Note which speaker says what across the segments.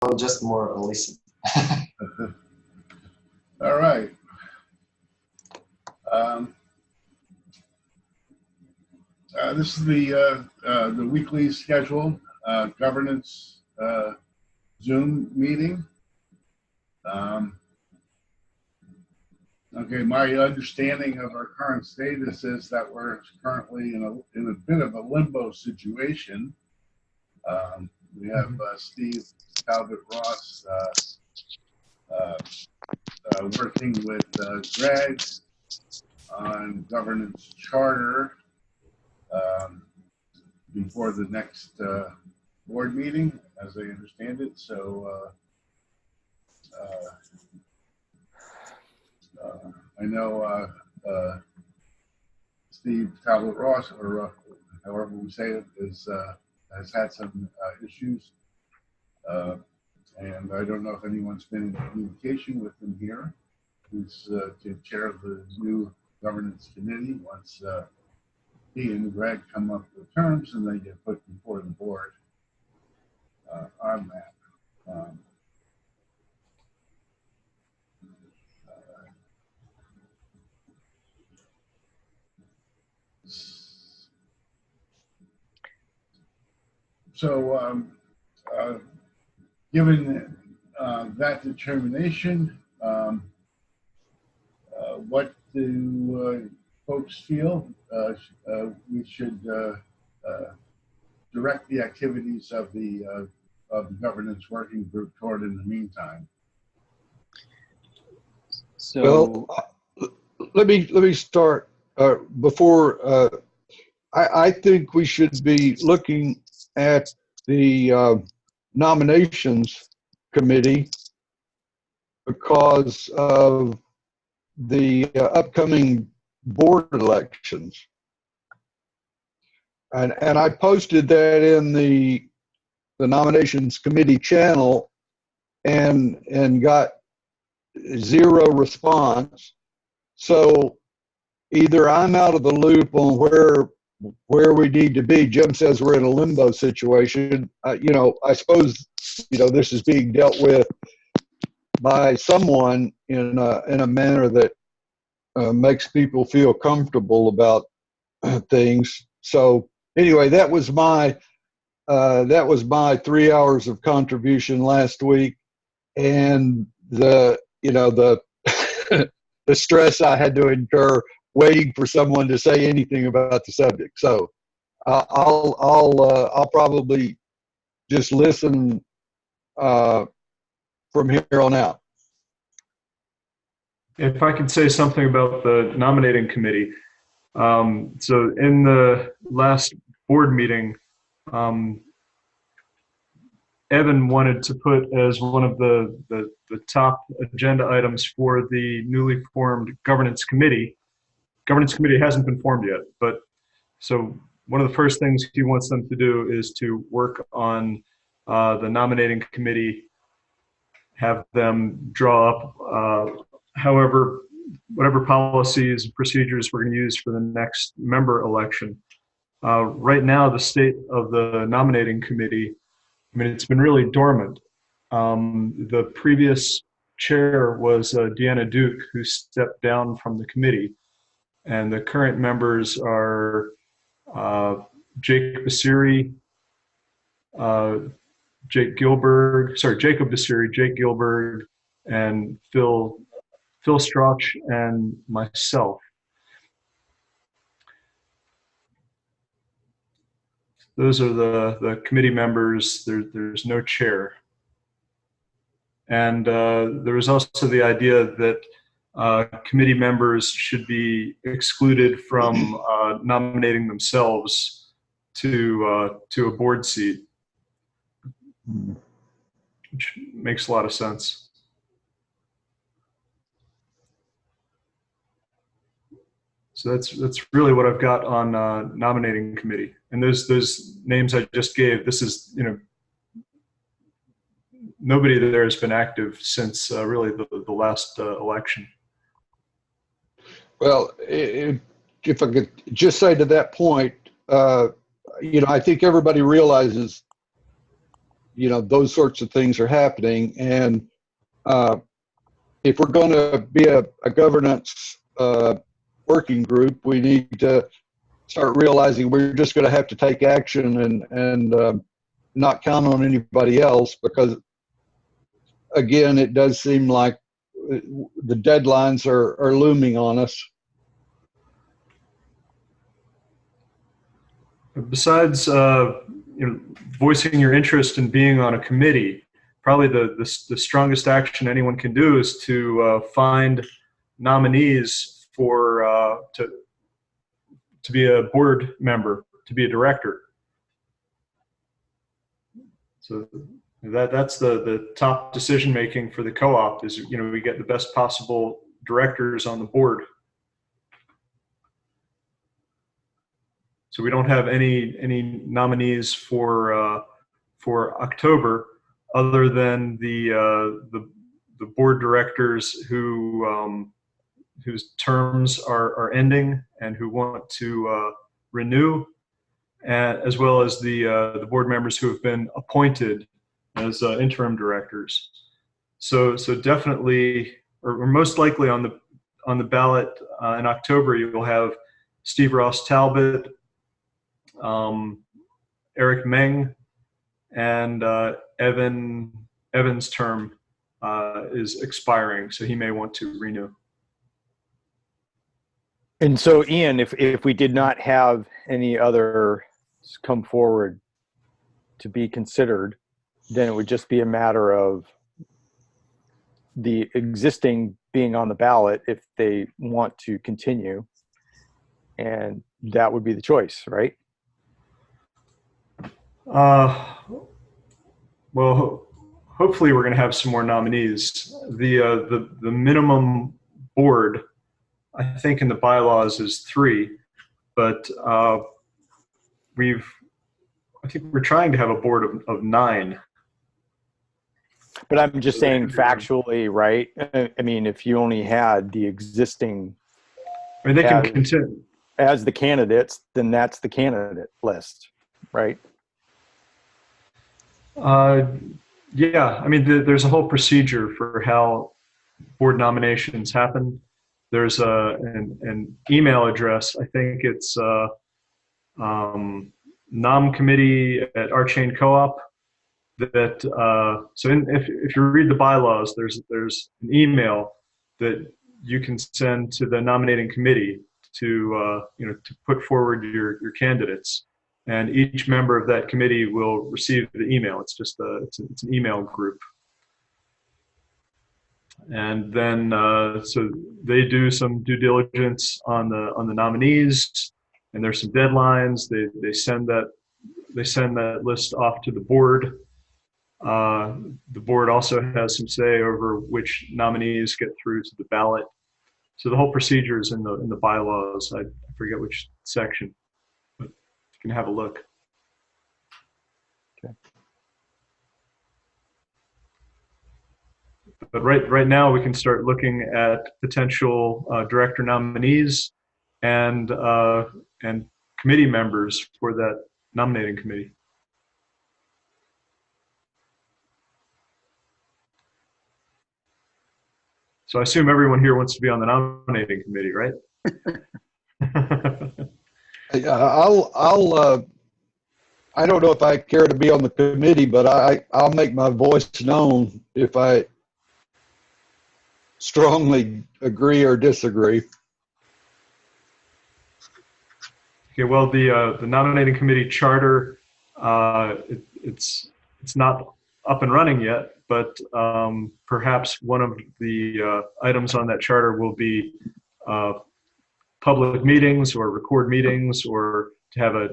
Speaker 1: I'll just more listen.
Speaker 2: All right. This is the weekly scheduled governance Zoom meeting. Okay, my understanding of our current status is that we're currently in a bit of a limbo situation. We have Steve Talbot Ross working with Greg on governance charter before the next board meeting, as I understand it. So I know Steve Talbot Ross, or however we say it, has had some issues. And I don't know if anyone's been in communication with him here. He's the chair of the new governance committee. Once he and Greg come up with terms, and they get put before the board on that. So given that determination, what do folks feel we should direct the activities of the governance working group toward in the meantime?
Speaker 3: So, well, let me start before. I think we should be looking at the nominations committee because of the upcoming board elections. And I posted that in the nominations committee channel and got 0 response. So either I'm out of the loop on where we need to be. Jim says we're in a limbo situation. You know, I suppose, you know, this is being dealt with by someone in a manner that makes people feel comfortable about things. So anyway, that was my 3 hours of contribution last week, and the the stress I had to incur waiting for someone to say anything about the subject. So I'll probably just listen from here on out.
Speaker 4: If I could say something about the nominating committee. So in the last board meeting, Evan wanted to put as one of the top agenda items for the newly formed governance committee. Governance committee hasn't been formed yet, but so one of the first things he wants them to do is to work on the nominating committee, have them draw up whatever policies and procedures we're going to use for the next member election. Right now, the state of the nominating committee, I mean, it's been really dormant. The previous chair was Deanna Duke, who stepped down from the committee. And the current members are Jacob Basiri, Jacob Basiri, Jake Gilberg, and Phil Strauch, and myself. Those are the committee members. There's no chair. And there was also the idea that committee members should be excluded from nominating themselves to a board seat, which makes a lot of sense. So that's really what I've got on nominating committee. And those names I just gave, this is, you know, nobody there has been active since really the last election.
Speaker 3: Well, if I could just say to that point, you know, I think everybody realizes, those sorts of things are happening. And if we're going to be a governance working group, we need to start realizing we're just going to have to take action and not count on anybody else, because again, it does seem like the deadlines are looming on us.
Speaker 4: Besides, voicing your interest in being on a committee, probably the strongest action anyone can do is to find nominees for to be a board member, to be a director. So that's the top decision making for the co-op is, we get the best possible directors on the board. So we don't have any nominees for October, other than the board directors whose terms are ending and who want to renew, as well as the board members who have been appointed as interim directors. So definitely, or most likely on the ballot in October, you will have Steve Ross Talbot, Eric Meng, and Evan's term is expiring, so he may want to renew.
Speaker 1: And so, Ian, if we did not have any other come forward to be considered, then it would just be a matter of the existing being on the ballot if they want to continue, and that would be the choice, right?
Speaker 4: Well, hopefully we're going to have some more nominees. The minimum board, I think in the bylaws, is 3, but I think we're trying to have a board of 9.
Speaker 1: But I'm just saying factually, right? I mean, if you only had the existing,
Speaker 4: I mean, they can continue
Speaker 1: as the candidates, then that's the candidate list, right?
Speaker 4: Yeah, I mean, there's a whole procedure for how board nominations happen. There's an email address. I think it's nomcommittee at RChain Co-op. That if you read the bylaws, there's an email that you can send to the nominating committee to put forward your candidates, and each member of that committee will receive the email. It's just it's an email group, and then so they do some due diligence on the nominees, and there's some deadlines. They send that list off to the board. The board also has some say over which nominees get through to the ballot. So the whole procedure is in the bylaws. I forget which section, but you can have a look.
Speaker 1: Okay.
Speaker 4: But right now we can start looking at potential director nominees and committee members for that nominating committee. So I assume everyone here wants to be on the nominating committee, right?
Speaker 3: I don't know if I care to be on the committee, but I'll make my voice known if I strongly agree or disagree.
Speaker 4: Okay, well, the nominating committee charter, it's not up and running yet, but perhaps one of the items on that charter will be public meetings or record meetings, or to have a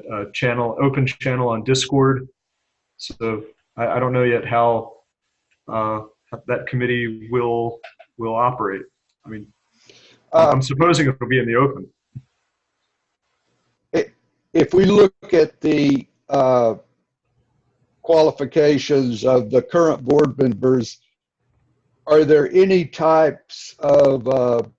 Speaker 4: open channel on Discord. So I don't know yet how that committee will operate. I mean, I'm supposing it will be in the open.
Speaker 3: If we look at the qualifications of the current board members, are there any types of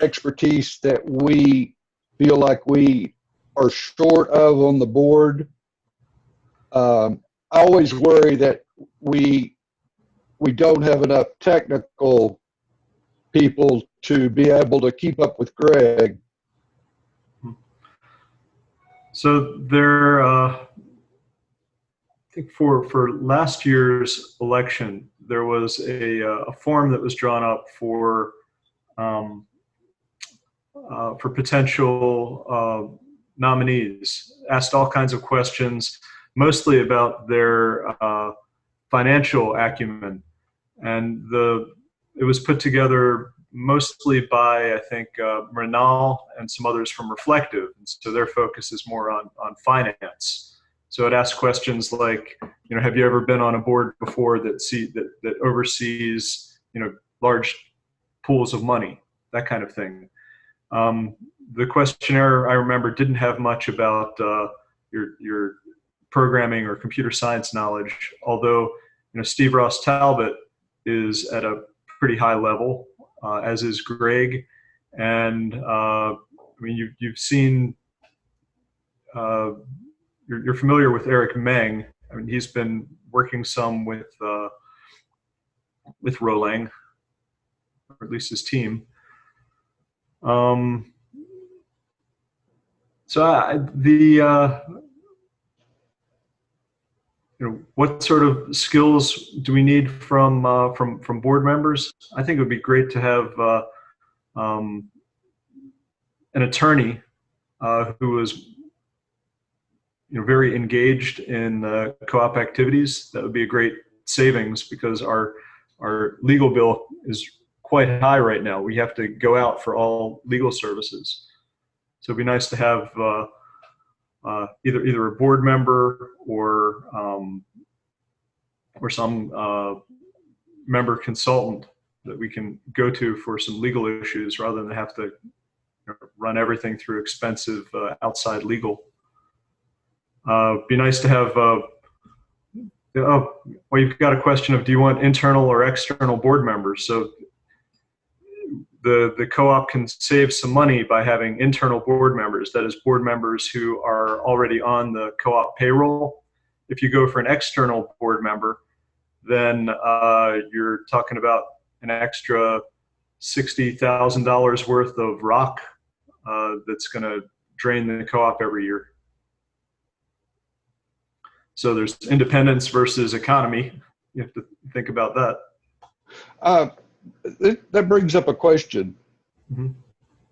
Speaker 3: expertise that we feel like we are short of on the board? I always worry that we don't have enough technical people to be able to keep up with Greg.
Speaker 4: So there, I think for last year's election, there was a form that was drawn up for potential nominees. Asked all kinds of questions, mostly about their financial acumen, and it was put together mostly by, I think, Renal and some others from Reflective, and so their focus is more on finance. So it asks questions like, have you ever been on a board before that oversees, large pools of money, that kind of thing. The questionnaire, I remember, didn't have much about your programming or computer science knowledge, although Steve Ross Talbot is at a pretty high level, as is Greg, and I mean you've seen, you're familiar with Eric Meng. I mean, he's been working some with Rolang, or at least his team. What sort of skills do we need from board members? I think it would be great to have an attorney who is very engaged in co-op activities. That would be a great savings, because our legal bill is quite high right now. We have to go out for all legal services. So it'd be nice to have either a board member or some member consultant that we can go to for some legal issues, rather than have to run everything through expensive outside legal. Be nice to have. Well, you've got a question of, do you want internal or external board members? So the co-op can save some money by having internal board members, that is, board members who are already on the co-op payroll. If you go for an external board member, then you're talking about an extra $60,000 worth of rock that's going to drain the co-op every year. So there's independence versus economy. You have to think about that.
Speaker 3: That brings up a question.
Speaker 4: Mm-hmm.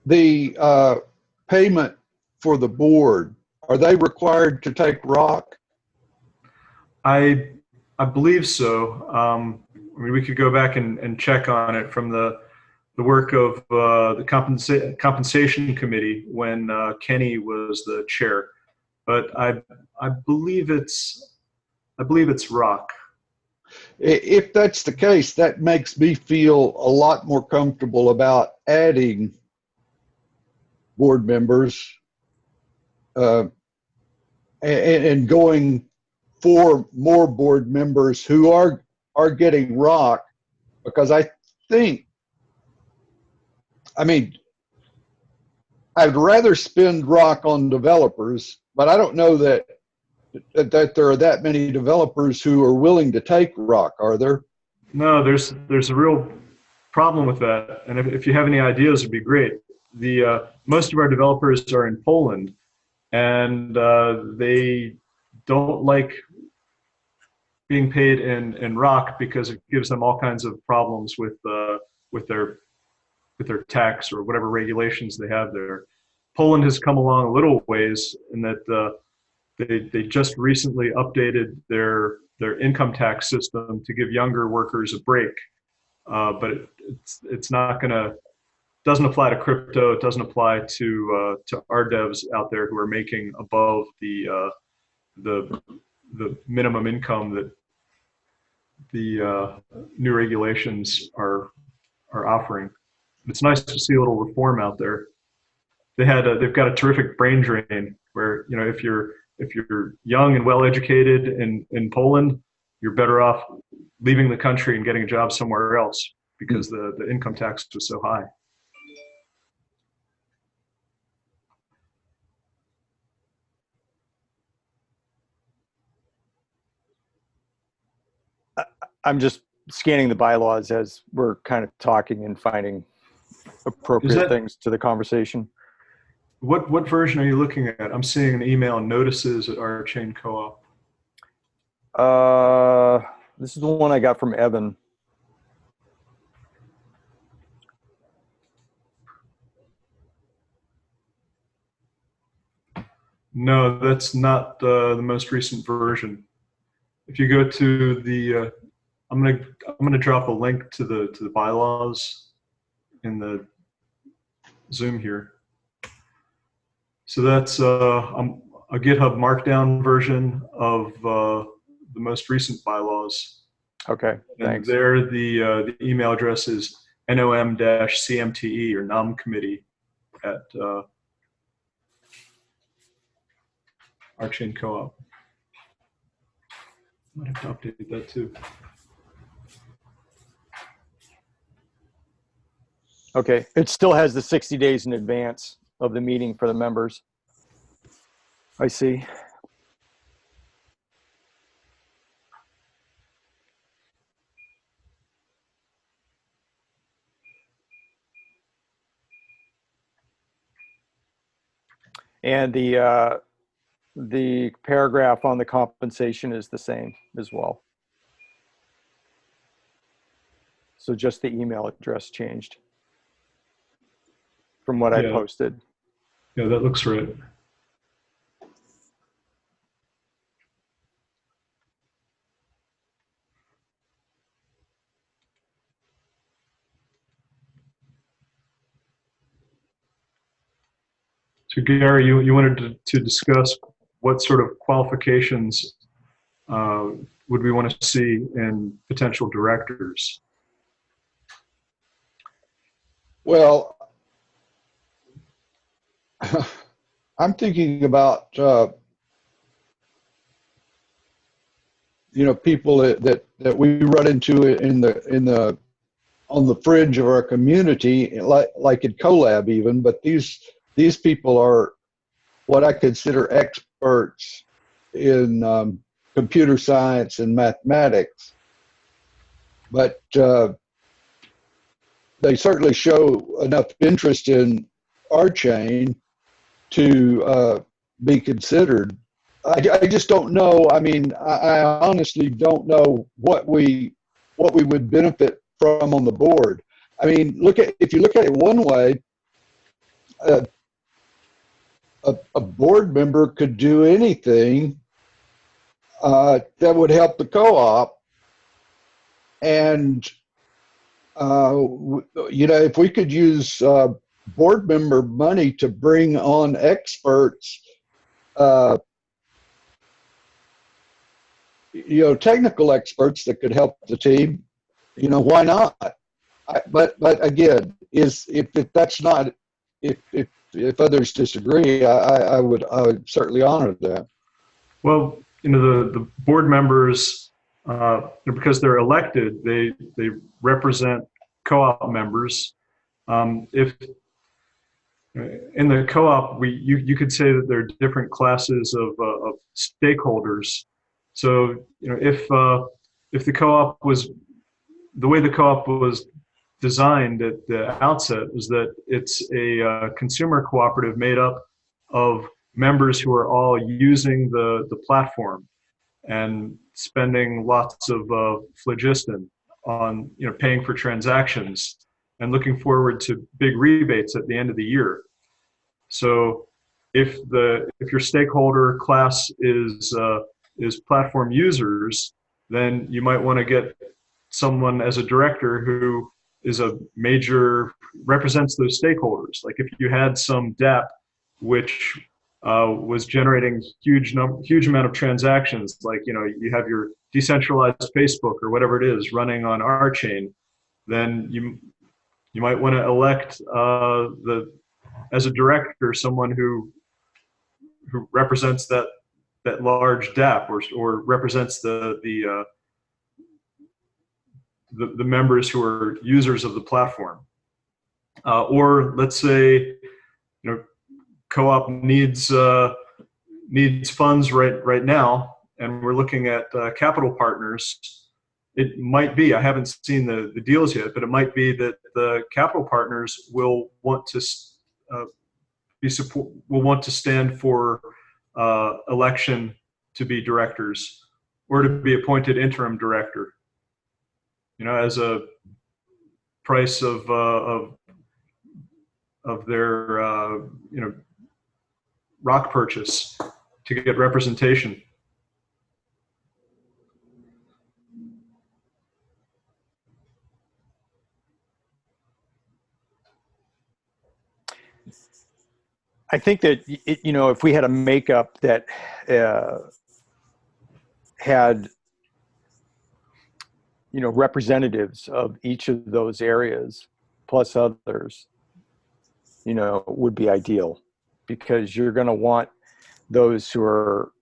Speaker 3: The payment for the board, are they required to take rock?
Speaker 4: I believe so. I mean, we could go back and check on it from the work of the compensation committee when Kenny was the chair. But I believe it's rock.
Speaker 3: If that's the case, that makes me feel a lot more comfortable about adding board members and going for more board members who are getting rock, because I mean, I'd rather spend rock on developers, but I don't know that there are that many developers who are willing to take rock, are there?
Speaker 4: No, there's a real problem with that, and if you have any ideas, it'd be great. Most of our developers are in Poland, and they don't like being paid in rock, because it gives them all kinds of problems with their tax or whatever regulations they have there. Poland has come along a little ways in that they just recently updated their income tax system to give younger workers a break, but it's not gonna, doesn't apply to crypto. It doesn't apply to our devs out there who are making above the minimum income that the new regulations are offering. It's nice to see a little reform out there. They've got a terrific brain drain where, if you're young and well educated in Poland, you're better off leaving the country and getting a job somewhere else, because the income tax was so high.
Speaker 1: I'm just scanning the bylaws as we're kind of talking and finding appropriate things to the conversation.
Speaker 4: What version are you looking at? I'm seeing an email notices at RChain Co-op.
Speaker 1: This is the one I got from Evan.
Speaker 4: No, that's not the most recent version. If you go to the, I'm gonna drop a link to the bylaws in the Zoom here. So that's a GitHub Markdown version of the most recent bylaws.
Speaker 1: Okay,
Speaker 4: And
Speaker 1: thanks.
Speaker 4: there, the email address is nom-cmte or nom committee at RChain Co-op. Might have to update that too.
Speaker 1: Okay, it still has the 60 days in advance of the meeting for the members. I see. And the paragraph on the compensation is the same as well. So just the email address changed from what I posted.
Speaker 4: Yeah, that looks right. So Gary, you wanted to discuss what sort of qualifications would we want to see in potential directors?
Speaker 3: Well, I'm thinking about people that we run into on the fringe of our community, like at CoLab even. But these people are what I consider experts in computer science and mathematics, but they certainly show enough interest in RChain to be considered. I just don't know. I mean, I honestly don't know what we would benefit from on the board. I mean, if you look at it one way, a board member could do anything that would help the co-op, and if we could use board member money to bring on experts, technical experts that could help the team, why not? But again, if others disagree, I would certainly honor that.
Speaker 4: Well, the board members, because they're elected, they represent co-op members. If in the co-op, you could say that there are different classes of stakeholders. So if the co-op was the way the co-op was designed at the outset was that it's a consumer cooperative made up of members who are all using the platform and spending lots of phlogiston on paying for transactions and looking forward to big rebates at the end of the year. So if your stakeholder class is platform users, then you might want to get someone as a director who is represents those stakeholders. Like if you had some DApp which was generating huge amount of transactions, like you have your decentralized Facebook or whatever it is running on RChain, then you might want to elect as a director someone who represents that large DApp or represents the members who are users of the platform. Or let's say co-op needs funds right now, and we're looking at capital partners. it might be, I haven't seen the deals yet, but it might be that the capital partners will want to will want to stand for election to be directors or to be appointed interim director, as a price of their rock purchase to get representation.
Speaker 1: I think that, if we had a makeup that had, representatives of each of those areas plus others, would be ideal, because you're going to want those who are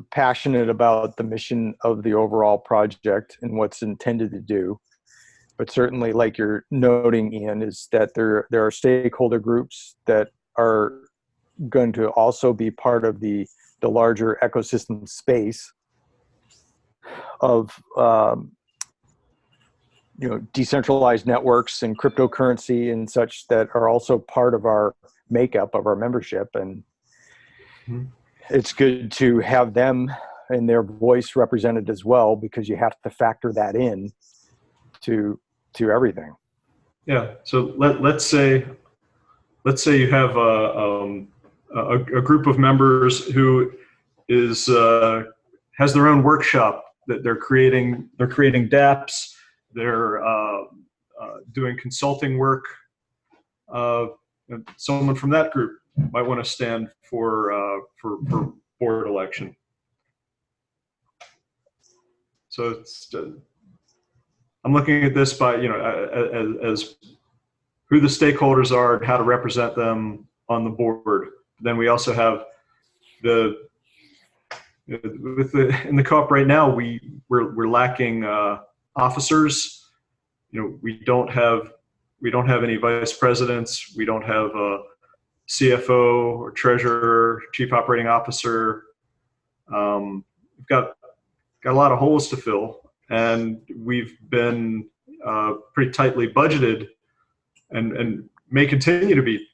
Speaker 1: passionate about the mission of the overall project and what's intended to do. But certainly, like you're noting, Ian, is that there are stakeholder groups that are going to also be part of the larger ecosystem space of decentralized networks and cryptocurrency and such, that are also part of our makeup of our membership. And it's good to have them and their voice represented as well, because you have to factor that in to everything.
Speaker 4: Yeah. So let's say you have a group of members who is has their own workshop that they're creating dApps, they're doing consulting work. Someone from that group might want to stand for board election. So it's I'm looking at this by as who the stakeholders are and how to represent them on the board. Then we also have in the co-op right now, we're lacking officers. We don't have any vice presidents. We don't have a CFO or treasurer, chief operating officer. We've got a lot of holes to fill, and we've been pretty tightly budgeted, and may continue to be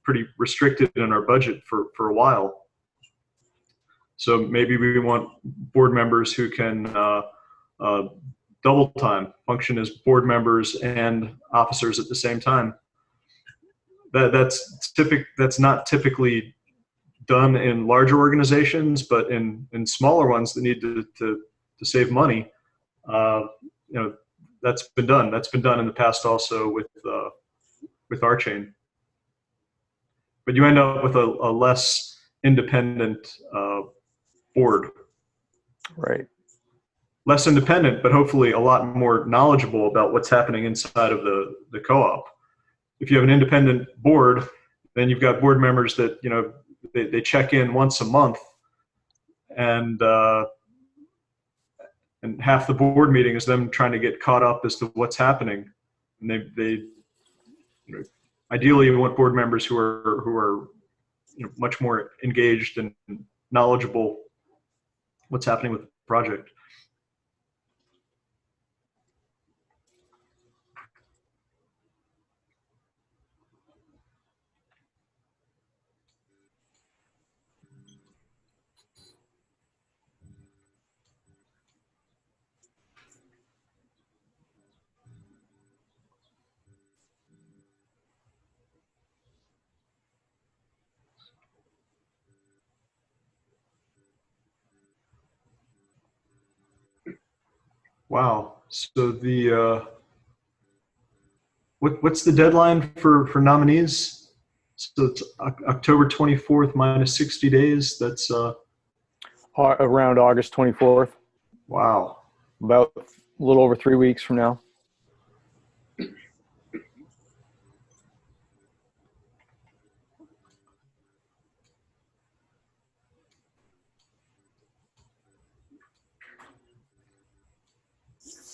Speaker 4: pretty restricted in our budget for a while. So maybe we want board members who can double time, function as board members and officers at the same time. That's not typically done in larger organizations, but in smaller ones that need to save money, that's been done. That's been done in the past also with RChain. But you end up with a less independent board.
Speaker 1: Right.
Speaker 4: Less independent, but hopefully a lot more knowledgeable about what's happening inside of the co-op. If you have an independent board, then you've got board members that they check in once a month, and half the board meeting is them trying to get caught up as to what's happening. And they ideally you want board members who are much more engaged and knowledgeable what's happening with the project. Wow. So what's the deadline for nominees? So it's October 24th minus 60 days. That's
Speaker 1: Around August 24th.
Speaker 4: Wow.
Speaker 1: About a little over 3 weeks from now.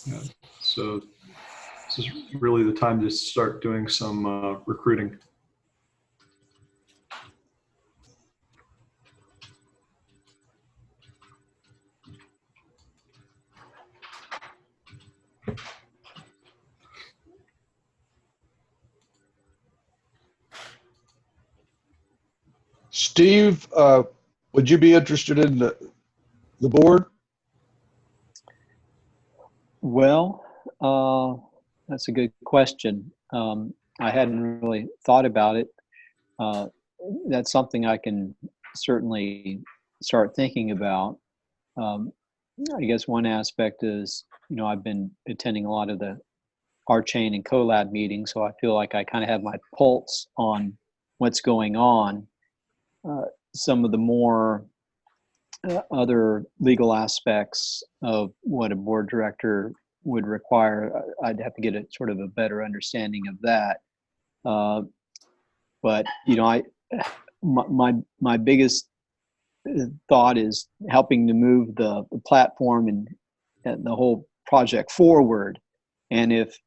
Speaker 4: Yeah. So this is really the time to start doing some recruiting.
Speaker 3: Steve, would you be interested in the board?
Speaker 5: Well, that's a good question. I hadn't really thought about it. That's something I can certainly start thinking about. I guess one aspect is, I've been attending a lot of the RChain and CoLab meetings, so I feel like I kind of have my pulse on what's going on. Some of the more other legal aspects of what a board director would require, I'd have to get a sort of a better understanding of that. But my biggest thought is helping to move the platform and the whole project forward. And if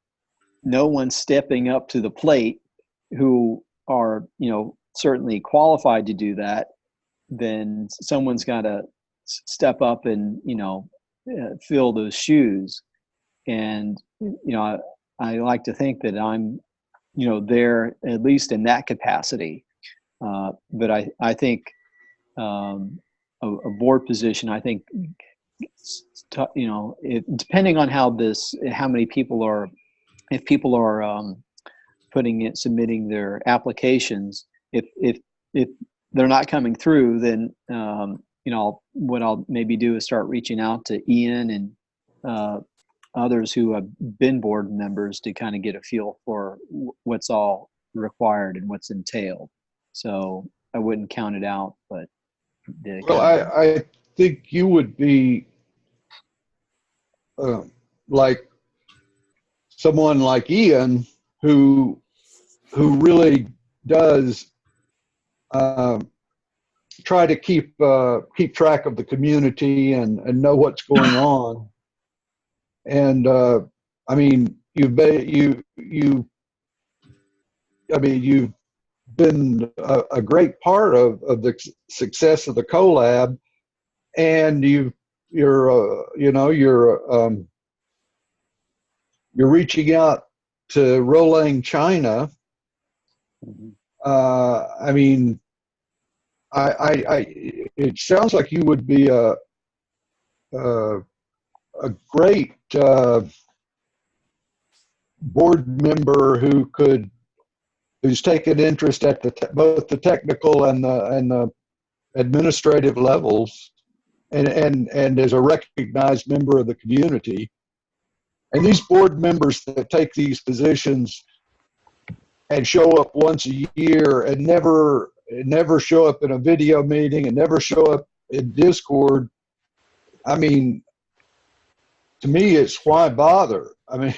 Speaker 5: no one's stepping up to the plate who are, certainly qualified to do that, then someone's got to step up and, fill those shoes. And, I like to think that I'm, there at least in that capacity. But I think a board position, I think, depending on how many people are, if people are submitting their applications, if they're not coming through, then what I'll maybe do is start reaching out to Ian and others who have been board members to kind of get a feel for what's all required and what's entailed. So I wouldn't count it out, but
Speaker 3: well, I think you would be like someone like Ian who really does try to keep track of the community and know what's going on. And I mean, you've been a great part of the success of the CoLab, and you're reaching out to Rolang China. I mean, it sounds like you would be a great board member who's taken interest at both the technical and the administrative levels, and is a recognized member of the community. And these board members that take these positions and show up once a year and never show up in a video meeting and never show up in Discord, I mean, to me, it's why bother? I mean,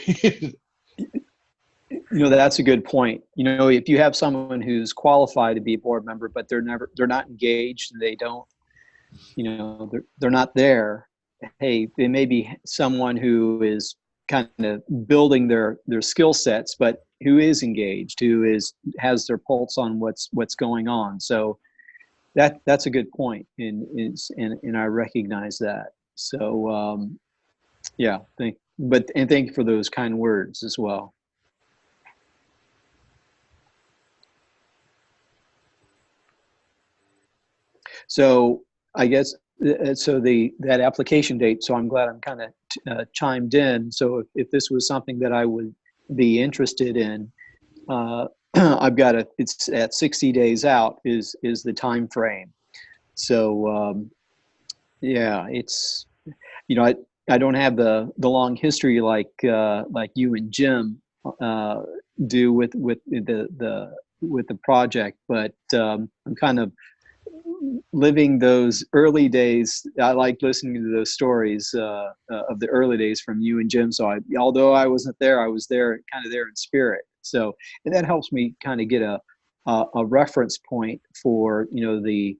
Speaker 5: that's a good point. If you have someone who's qualified to be a board member, but they're not engaged, they don't, they're not there. Hey, they may be someone who is kind of building their skill sets, but who is engaged, has their pulse on what's going on. So that's a good point, and I recognize that. So yeah, thank you for those kind words as well. So I guess that application date. So I'm glad I'm kind of chimed in. So if this was something that I would be interested in, I've got it's at 60 days out is the time frame. So yeah, it's I don't have the long history like you and Jim do with the project, but I'm kind of living those early days. I like listening to those stories of the early days from you and Jim. So although I wasn't there, I was there, kind of there in spirit. So, and that helps me kind of get a reference point for the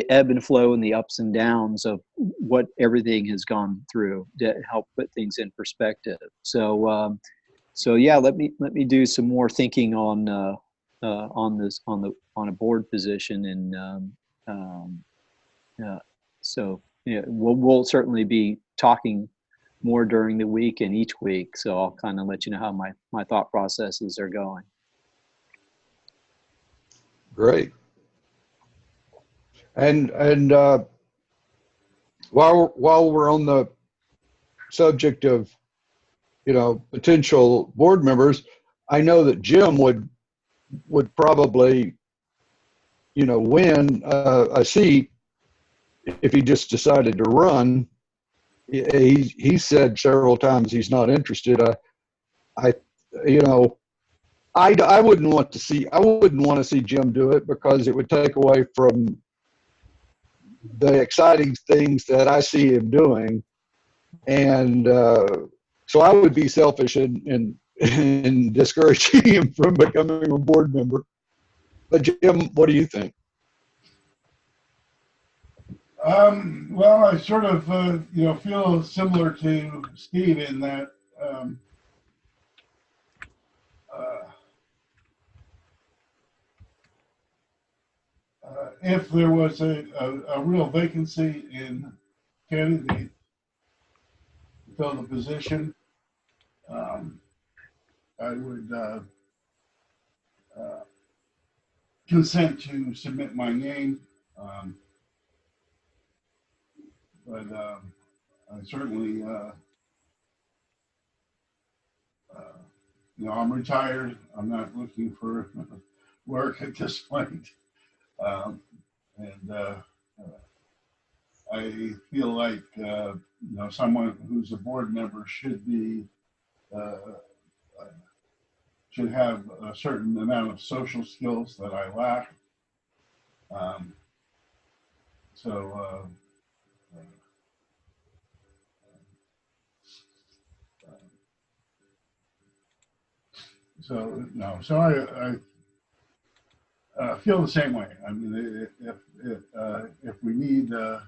Speaker 5: ebb and flow and the ups and downs of what everything has gone through to help put things in perspective. So yeah, let me do some more thinking on a board position, and so yeah, we'll certainly be talking more during the week and each week. So I'll kind of let you know how my thought processes are going.
Speaker 3: Great. And while we're on the subject of, potential board members, I know that Jim would probably, win a seat if he just decided to run. He said several times he's not interested. I wouldn't want to see Jim do it, because it would take away from the exciting things that I see him doing. And so I would be selfish in discouraging him from becoming a board member. But Jim, what do you think?
Speaker 2: Well, I sort of, feel similar to Steve in that if there was a real vacancy in candidate to fill the position, I would consent to submit my name. But I certainly, I'm retired. I'm not looking for work at this point. And I feel like, someone who's a board member should have a certain amount of social skills that I lack. So I feel the same way. I mean, if we need, I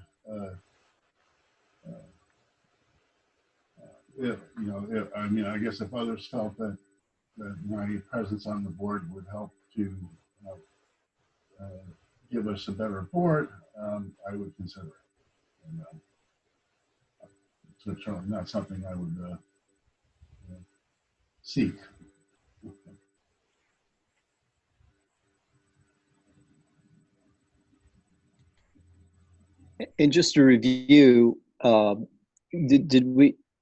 Speaker 2: guess if others felt that my presence on the board would help to give us a better board, I would consider it. And, it's certainly not something I would seek.
Speaker 5: And just to review,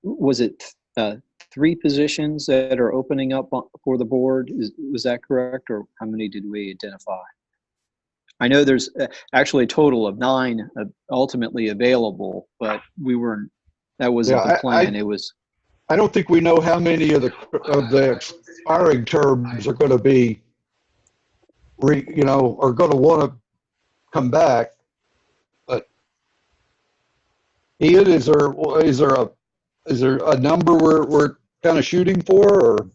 Speaker 5: was it 3 positions that are opening up for the board? Was that correct, or how many did we identify? I know there's actually a total of 9 ultimately available, but that wasn't the plan. It was.
Speaker 3: I don't think we know how many of the expiring terms are going to be, are going to want to come back. But Ian, is there a number we're kind of shooting for, or?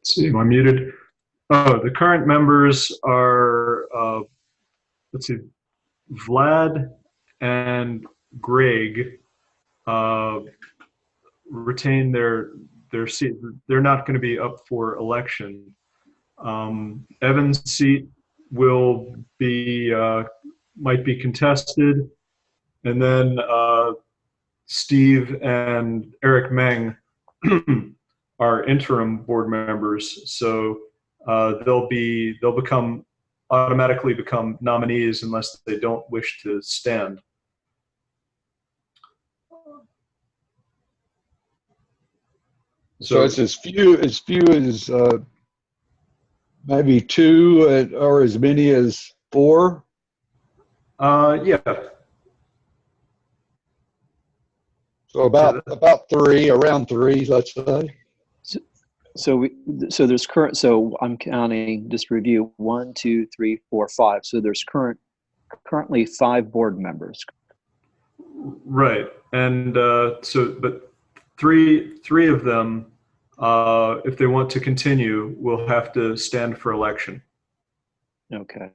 Speaker 4: Let's see, am I muted? Oh, the current members are, let's see, Vlad and Greg retain their seat. They're not going to be up for election. Evan's seat will be, might be contested. And then Steve and Eric Meng are interim board members. So they'll automatically become nominees unless they don't wish to stand.
Speaker 3: So it's as few as maybe 2 or as many as 4?
Speaker 4: Yeah.
Speaker 3: So about 3, around 3, let's say.
Speaker 5: So there's current. So I'm counting, just review, 1, 2, 3, 4, 5. So there's currently 5 board members.
Speaker 4: Right, and but three of them, if they want to continue, will have to stand for election.
Speaker 5: Okay.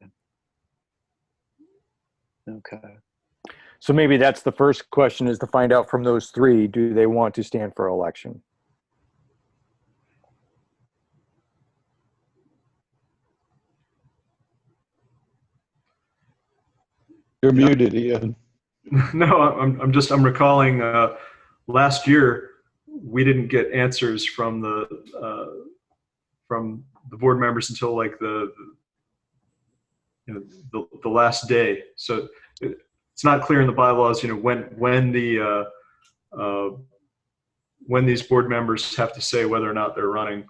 Speaker 1: So maybe that's the first question, is to find out from those 3, do they want to stand for election?
Speaker 3: You're muted, Ian.
Speaker 4: No, I'm recalling last year we didn't get answers from the the board members until like the last day. So it's not clear in the bylaws, when these board members have to say whether or not they're running.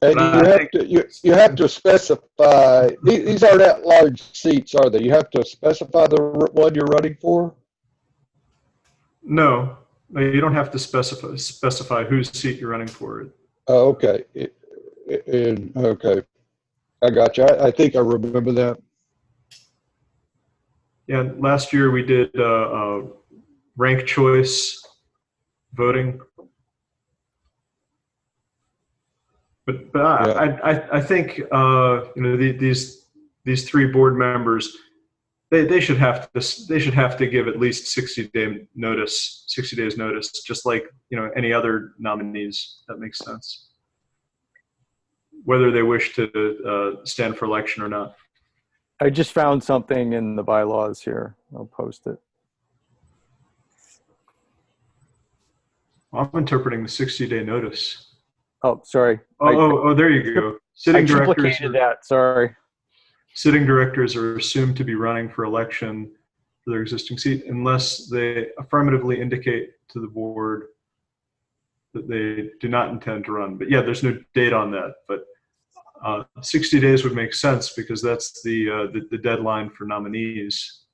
Speaker 3: And
Speaker 4: But
Speaker 3: you have to specify, these aren't at large seats, are they? You have to specify the one you're running for?
Speaker 4: No, you don't have to specify whose seat you're running for.
Speaker 3: Oh, okay. Okay. I got you. I think I remember that.
Speaker 4: Yeah, last year we did rank choice voting. But
Speaker 3: Yeah.
Speaker 4: I think these three board members, they should have to give at least 60 days notice, just like any other nominees. That makes sense, whether they wish to stand for election or not.
Speaker 1: I just found something in the bylaws here. I'll post it.
Speaker 4: I'm interpreting the 60-day notice.
Speaker 1: Oh, sorry.
Speaker 4: Oh, there you go.
Speaker 1: I
Speaker 4: Sitting directors.
Speaker 1: duplicated that. Sorry.
Speaker 4: Sitting directors are assumed to be running for election for their existing seat unless they affirmatively indicate to the board that they do not intend to run. But yeah, there's no date on that. But 60 days would make sense because that's the deadline for nominees.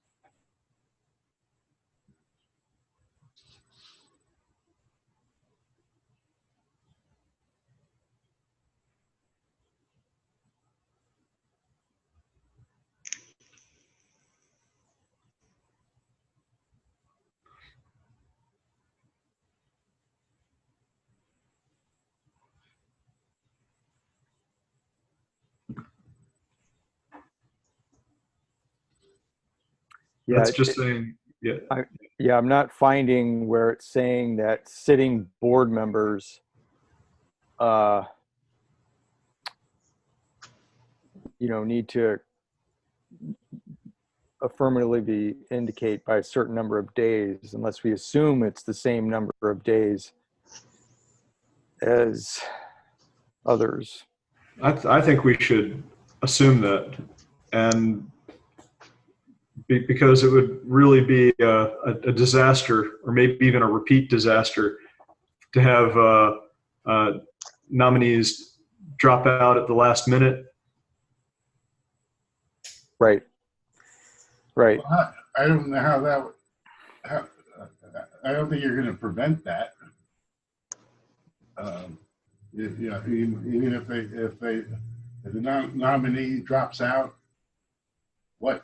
Speaker 1: Yeah,
Speaker 4: That's just saying, yeah.
Speaker 1: Yeah, I'm not finding where it's saying that sitting board members need to affirmatively indicate by a certain number of days, unless we assume it's the same number of days as others.
Speaker 4: I think we should assume that, and because it would really be a disaster, or maybe even a repeat disaster, to have nominees drop out at the last minute.
Speaker 1: Right.
Speaker 2: Well, I don't know how that would. I don't think you're going to prevent that. Even if the nominee drops out, what?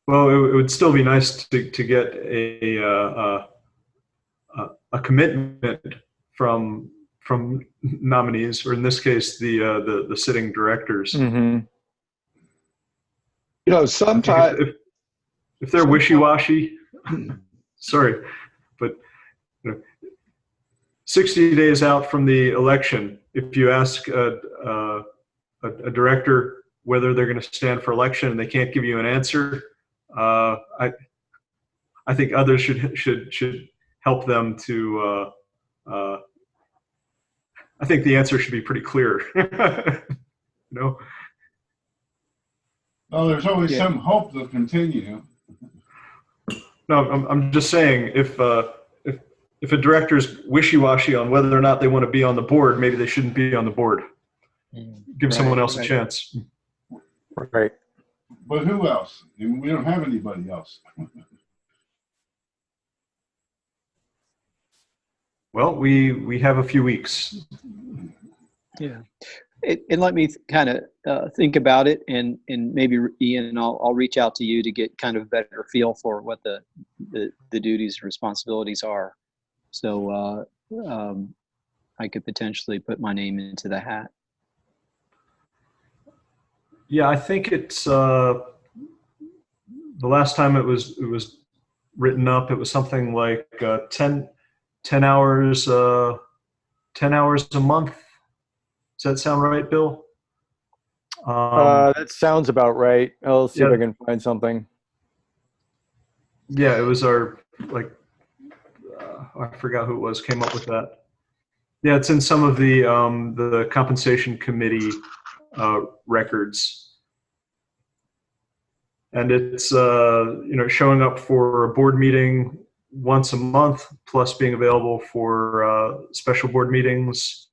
Speaker 4: Well, it would still be nice to get a commitment from nominees, or in this case, the sitting directors.
Speaker 1: Mm-hmm.
Speaker 3: Sometimes
Speaker 4: if they're wishy-washy, sorry, but 60 days out from the election, if you ask a director whether they're going to stand for election and they can't give you an answer, I think others should help them to. I think the answer should be pretty clear.
Speaker 2: Well, there's always some hope they'll continue.
Speaker 4: No, I'm just saying if a director's wishy-washy on whether or not they want to be on the board, maybe they shouldn't be on the board. Give someone else a chance.
Speaker 1: Right.
Speaker 2: But who else? We don't have anybody else.
Speaker 4: Well, we have a few weeks.
Speaker 5: Yeah. And let me kind of think about it, and maybe Ian, I'll reach out to you to get kind of a better feel for what the duties and responsibilities are. So I could potentially put my name into the hat.
Speaker 4: Yeah, I think it's the last time it was written up, it was something like 10 hours 10 hours a month. Does that sound right, Bill?
Speaker 1: That sounds about right. I'll see if I can find something.
Speaker 4: Yeah, it was our, like, I forgot who it was, came up with that. Yeah, it's in some of the compensation committee records. And it's, showing up for a board meeting once a month, plus being available for special board meetings.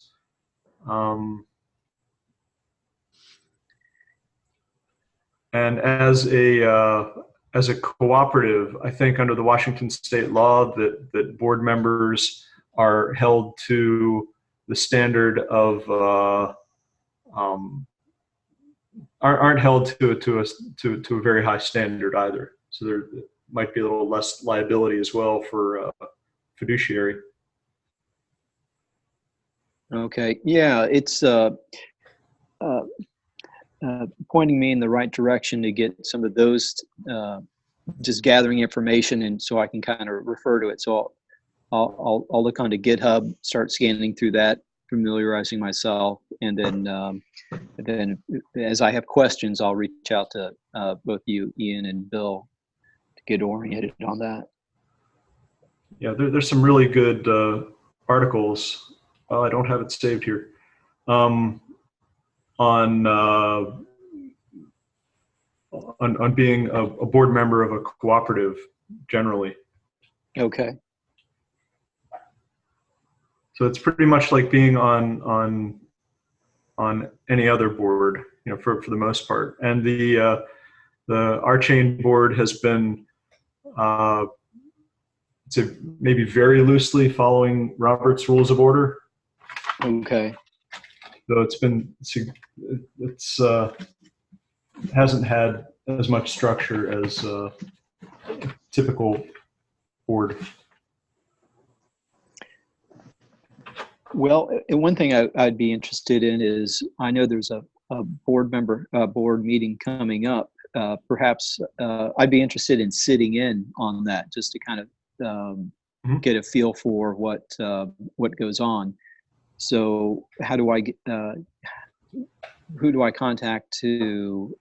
Speaker 4: And as a cooperative, I think under the Washington state law that board members are held to the standard of aren't held to a very high standard either. So there might be a little less liability as well for fiduciary.
Speaker 5: Okay. Yeah, it's pointing me in the right direction to get some of those, just gathering information, and so I can kind of refer to it. So I'll look onto GitHub, start scanning through that, familiarizing myself, and then as I have questions, I'll reach out to both you, Ian, and Bill to get oriented on that.
Speaker 4: Yeah, there's some really good articles. I don't have it saved here. On being a board member of a cooperative generally.
Speaker 5: Okay.
Speaker 4: So it's pretty much like being on any other board, for the most part. And the RChain board has been maybe very loosely following Robert's Rules of Order.
Speaker 5: Okay.
Speaker 4: So hasn't had as much structure as a typical board.
Speaker 5: Well, and one thing I'd be interested in is, I know there's a board meeting coming up. Perhaps I'd be interested in sitting in on that, just to kind of get a feel for what goes on. So how do I get, who do I contact to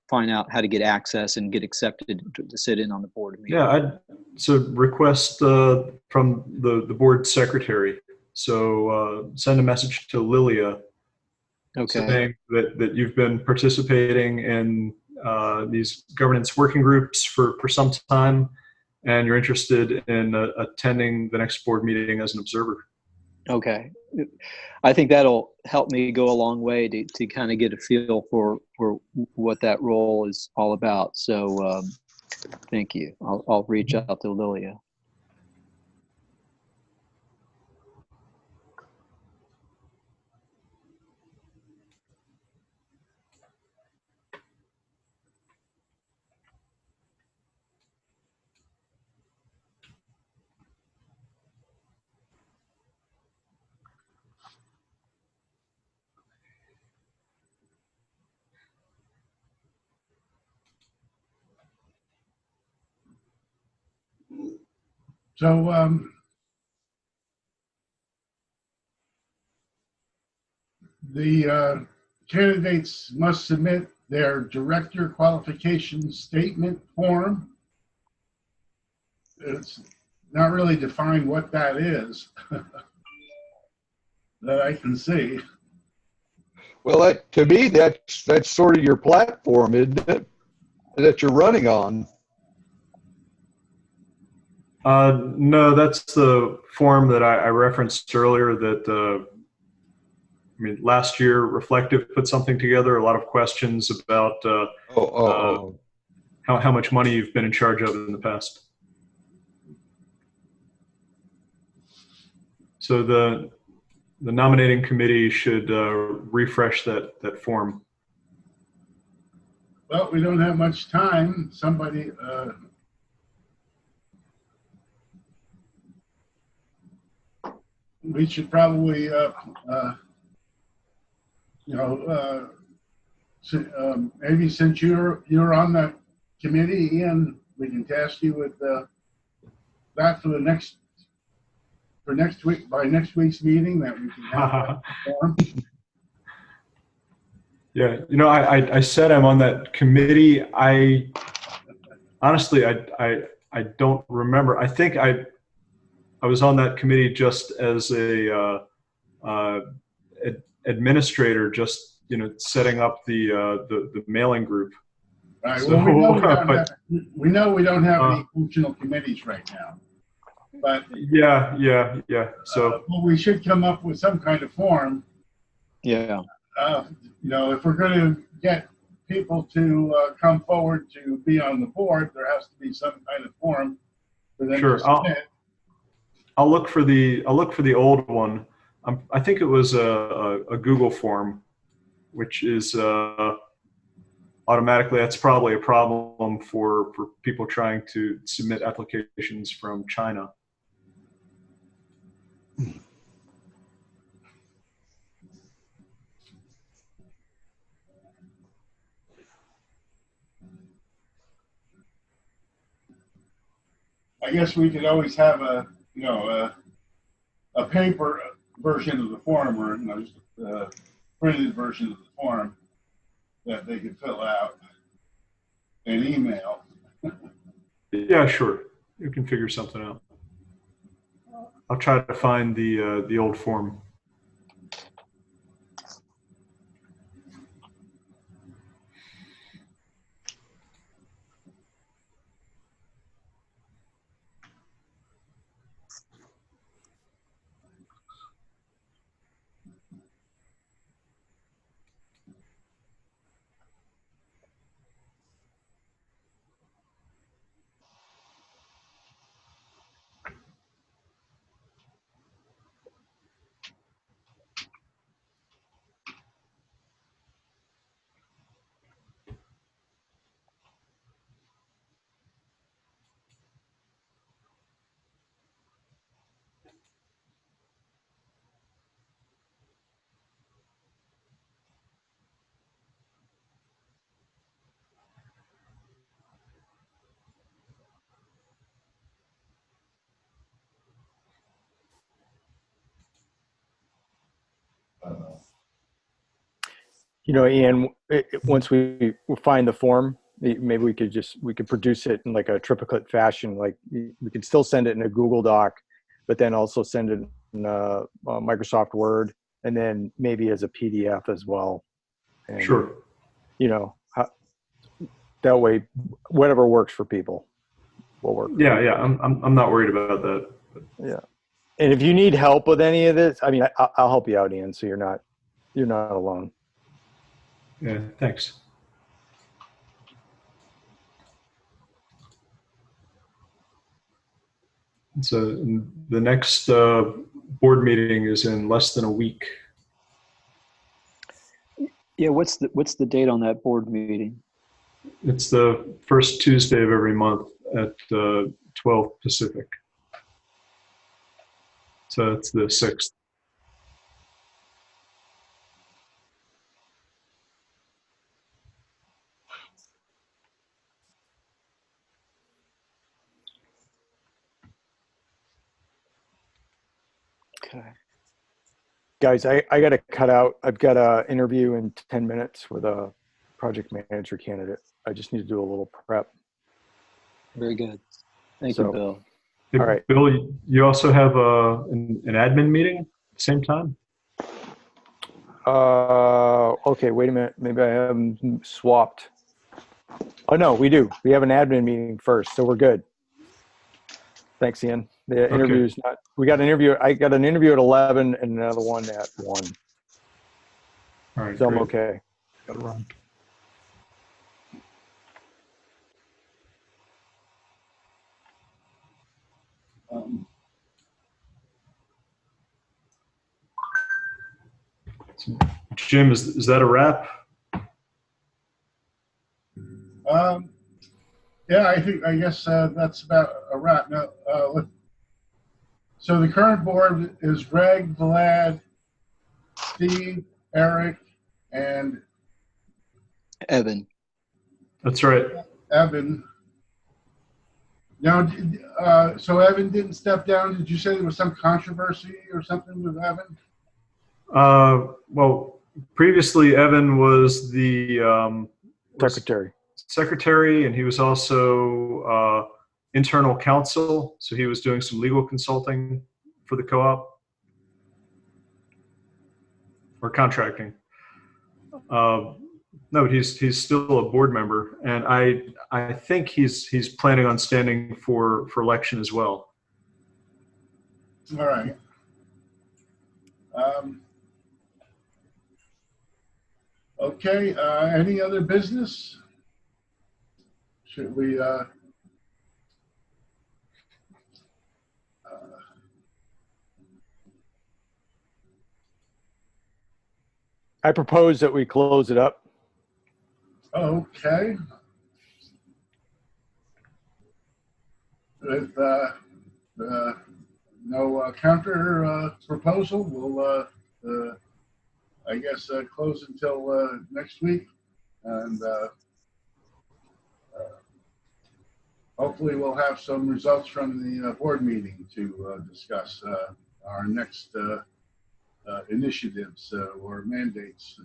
Speaker 5: find out how to get access and get accepted to sit in on the board meeting?
Speaker 4: Yeah, so request from the board secretary. So send a message to Lilia,
Speaker 5: okay,
Speaker 4: saying that you've been participating in these governance working groups for some time, and you're interested in attending the next board meeting as an observer.
Speaker 5: Okay. I think that'll help me go a long way to kind of get a feel for what that role is all about. So thank you. I'll reach out to Lilia.
Speaker 2: So the candidates must submit their director qualification statement form. It's not really defined what that is that I can see.
Speaker 3: Well, to me, that's sort of your platform, isn't it, that you're running on?
Speaker 4: No, that's the form that I referenced earlier that, last year Reflective put something together, a lot of questions about how much money you've been in charge of in the past. So the nominating committee should refresh that form.
Speaker 2: Well, we don't have much time. Somebody, we should probably, maybe since you're on the committee, Ian, we can task you with that for next week, by next week's meeting, that we can have that form.
Speaker 4: Yeah, I said I'm on that committee. honestly, I don't remember. I think I was on that committee just as a administrator, just setting up the mailing group.
Speaker 2: Right.
Speaker 4: So,
Speaker 2: Well,
Speaker 4: but
Speaker 2: we don't have any functional committees right now. But
Speaker 4: yeah. So
Speaker 2: well, we should come up with some kind of form.
Speaker 5: Yeah.
Speaker 2: If we're going to get people to come forward to be on the board, there has to be some kind of form for them
Speaker 4: sure,
Speaker 2: to submit.
Speaker 4: I'll look for the old one. I think it was a Google form, which is automatically, that's probably a problem for people trying to submit applications from China.
Speaker 2: I guess we could always have a paper version of the form, or just a printed version of the form that they could fill out and email.
Speaker 4: Yeah, sure. You can figure something out. I'll try to find the old form.
Speaker 1: Ian, once we find the form, maybe we could produce it in like a triplicate fashion. Like we could still send it in a Google Doc, but then also send it in Microsoft Word, and then maybe as a PDF as well. And,
Speaker 4: Sure.
Speaker 1: That way, whatever works for people will work.
Speaker 4: Yeah. I'm not worried about that.
Speaker 1: Yeah. And if you need help with any of this, I mean, I'll help you out, Ian. So you're not alone.
Speaker 4: Yeah. Thanks. So the next board meeting is in less than a week.
Speaker 5: Yeah. What's the date on that board meeting?
Speaker 4: It's the first Tuesday of every month at 12 Pacific. So it's the 6th.
Speaker 5: Okay.
Speaker 1: Guys, I got to cut out. I've got an interview in 10 minutes with a project manager candidate. I just need to do a little prep.
Speaker 5: Very good. Thank you, Bill.
Speaker 4: Hey,
Speaker 1: all right.
Speaker 4: Bill, you also have an admin meeting at the same time?
Speaker 1: Okay, wait a minute. Maybe I have them swapped. Oh, no, we do. We have an admin meeting first, so we're good. Thanks, Ian. The interview's not, we got an interview. I got an interview at 11 and another one at 1.
Speaker 4: All right,
Speaker 1: so
Speaker 4: great.
Speaker 1: I'm okay.
Speaker 4: Gotta run. So, Jim, is that a wrap?
Speaker 2: Yeah, I guess that's about a wrap. Now, so the current board is Greg, Vlad, Steve, Eric, and
Speaker 5: Evan.
Speaker 4: That's right.
Speaker 2: Evan. Now, so Evan didn't step down. Did you say there was some controversy or something with Evan?
Speaker 4: Well, previously Evan was the secretary, and he was also internal counsel. So he was doing some legal consulting for the co-op or contracting. No, he's still a board member, and I think he's planning on standing for election as well.
Speaker 2: All right. Okay, any other business? Should we,
Speaker 1: I propose that we close it up.
Speaker 2: okay. With no counter proposal, we'll, I guess, close until next week. And hopefully we'll have some results from the board meeting to discuss our next initiatives or mandates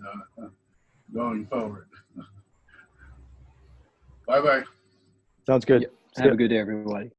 Speaker 2: going forward. Bye-bye.
Speaker 1: Sounds good.
Speaker 5: Yep. Have a good day, everybody.